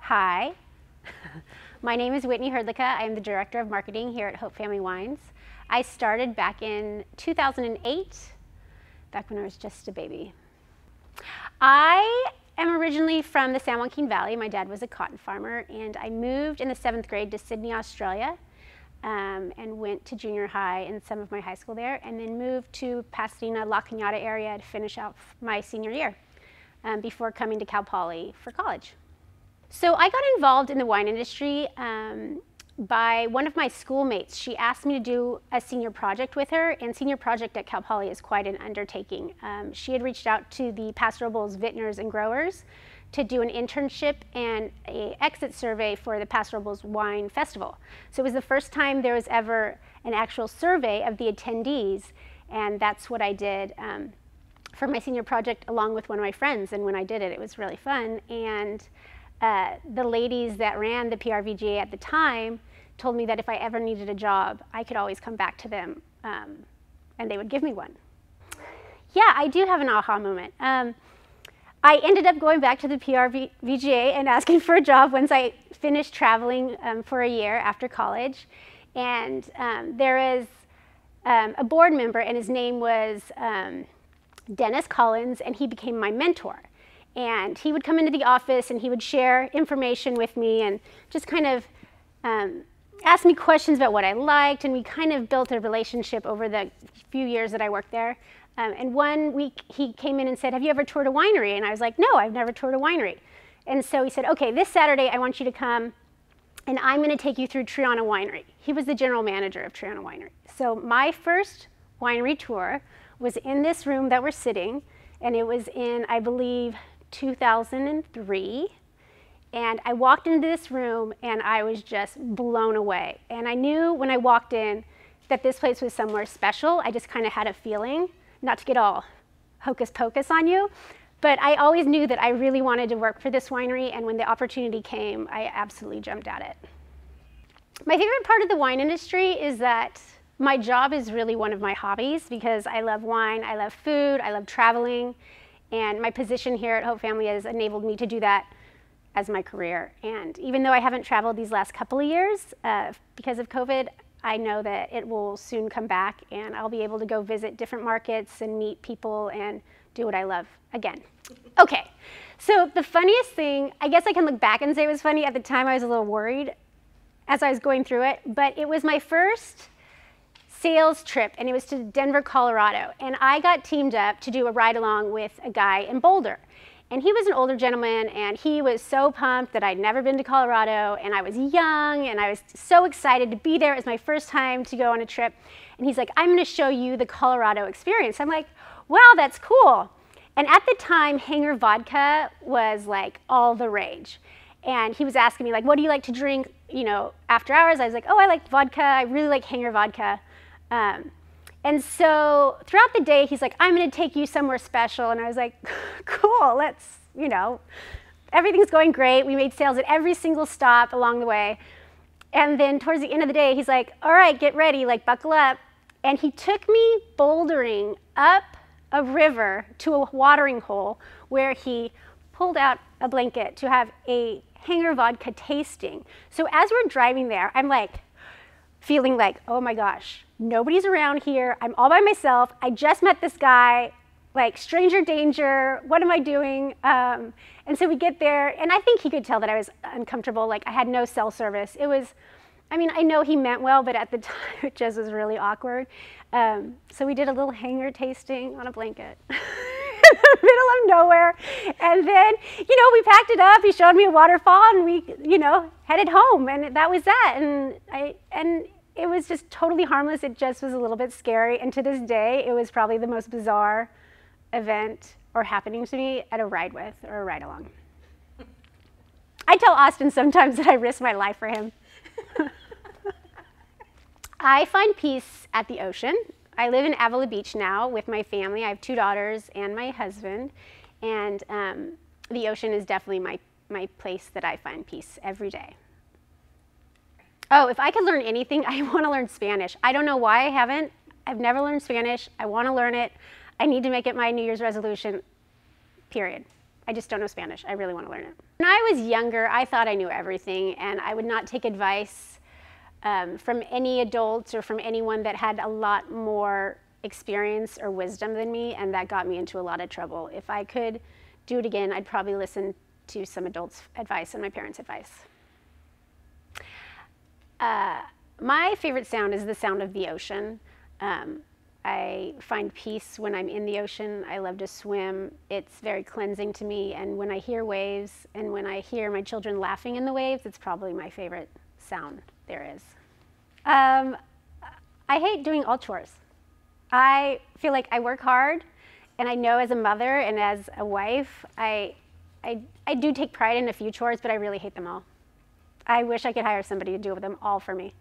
Hi, my name is Whitney Hrdlicka. I am the Director of Marketing here at Hope Family Wines. I started back in 2008, back when I was just a baby. I am originally from the San Joaquin Valley. My dad was a cotton farmer, and I moved in the 7th grade to Sydney, Australia, and went to junior high and some of my high school there, and then moved to Pasadena, La Cañada area to finish out my senior year before coming to Cal Poly for college. So I got involved in the wine industry by one of my schoolmates. She asked me to do a senior project with her, and senior project at Cal Poly is quite an undertaking. She had reached out to the Pastoral Bowls vintners and growers to do an internship and an exit survey for the Pastoral Bowls Wine Festival. So it was the first time there was ever an actual survey of the attendees, and that's what I did for my senior project along with one of my friends. And when I did it, it was really fun. And the ladies that ran the PRVGA at the time told me that if I ever needed a job, I could always come back to them and they would give me one. Yeah, I do have an aha moment. I ended up going back to the PRVGA and asking for a job once I finished traveling for a year after college. And there is a board member, and his name was Dennis Collins, and he became my mentor. And he would come into the office and he would share information with me and just kind of ask me questions about what I liked, and we kind of built a relationship over the few years that I worked there. And one week he came in and said, "Have you ever toured a winery?" And I was like, "No, I've never toured a winery." And so he said, "Okay, this Saturday I want you to come and I'm going to take you through Triana Winery." He was the general manager of Triana Winery. So my first winery tour was in this room that we're sitting, and it was in, I believe, 2003, and I walked into this room and I was just blown away. And I knew when I walked in that this place was somewhere special. I just kind of had a feeling, not to get all hocus pocus on you, but I always knew that I really wanted to work for this winery, and when the opportunity came, I absolutely jumped at it. My favorite part of the wine industry is that my job is really one of my hobbies, because I love wine, I love food, I love traveling. And my position here at Hope Family has enabled me to do that as my career. And even though I haven't traveled these last couple of years because of COVID, I know that it will soon come back, and I'll be able to go visit different markets and meet people and do what I love again. Okay, so the funniest thing, I guess I can look back and say it was funny. At the time I was a little worried as I was going through it, but it was my first sales trip, and it was to Denver, Colorado, and I got teamed up to do a ride along with a guy in Boulder. And he was an older gentleman, and he was so pumped that I'd never been to Colorado, and I was young, and I was so excited to be there. It was my first time to go on a trip, and he's like, "I'm going to show you the Colorado experience." I'm like, "Wow, that's cool." And at the time, Hanger vodka was like all the rage. And he was asking me, like, "What do you like to drink, you know, after hours?" I was like, "Oh, I like vodka. I really like Hanger vodka." And so throughout the day, he's like, "I'm going to take you somewhere special." And I was like, "Cool, let's, you know, everything's going great." We made sales at every single stop along the way. And then towards the end of the day, he's like, "All right, get ready, like buckle up." And he took me bouldering up a river to a watering hole where he pulled out a blanket to have a Hanger vodka tasting. So as we're driving there, I'm like, feeling like, oh my gosh, nobody's around here. I'm all by myself. I just met this guy, like stranger danger. What am I doing? And so we get there, and I think he could tell that I was uncomfortable. Like I had no cell service. It was, I mean, I know he meant well, but at the time it just was really awkward. So we did a little Hanger tasting on a blanket in the middle of nowhere. And then, you know, we packed it up. He showed me a waterfall, and we, you know, headed home, and that was that. And it was just totally harmless. It just was a little bit scary. And to this day, it was probably the most bizarre event or happening to me at a ride with or a ride along. I tell Austin sometimes that I risk my life for him. I find peace at the ocean. I live in Avila Beach now with my family. I have 2 daughters and my husband. And the ocean is definitely my place that I find peace every day. Oh, if I could learn anything, I want to learn Spanish. I don't know why I haven't. I've never learned Spanish. I want to learn it. I need to make it my New Year's resolution, period. I just don't know Spanish. I really want to learn it. When I was younger, I thought I knew everything, and I would not take advice from any adults or from anyone that had a lot more experience or wisdom than me, and that got me into a lot of trouble. If I could do it again, I'd probably listen to some adults' advice and my parents' advice. My favorite sound is the sound of the ocean. I find peace when I'm in the ocean. I love to swim. It's very cleansing to me, and when I hear waves and when I hear my children laughing in the waves, it's probably my favorite sound there is. I hate doing all chores. I feel like I work hard, and I know as a mother and as a wife, I do take pride in a few chores, but I really hate them all. I wish I could hire somebody to do them all for me.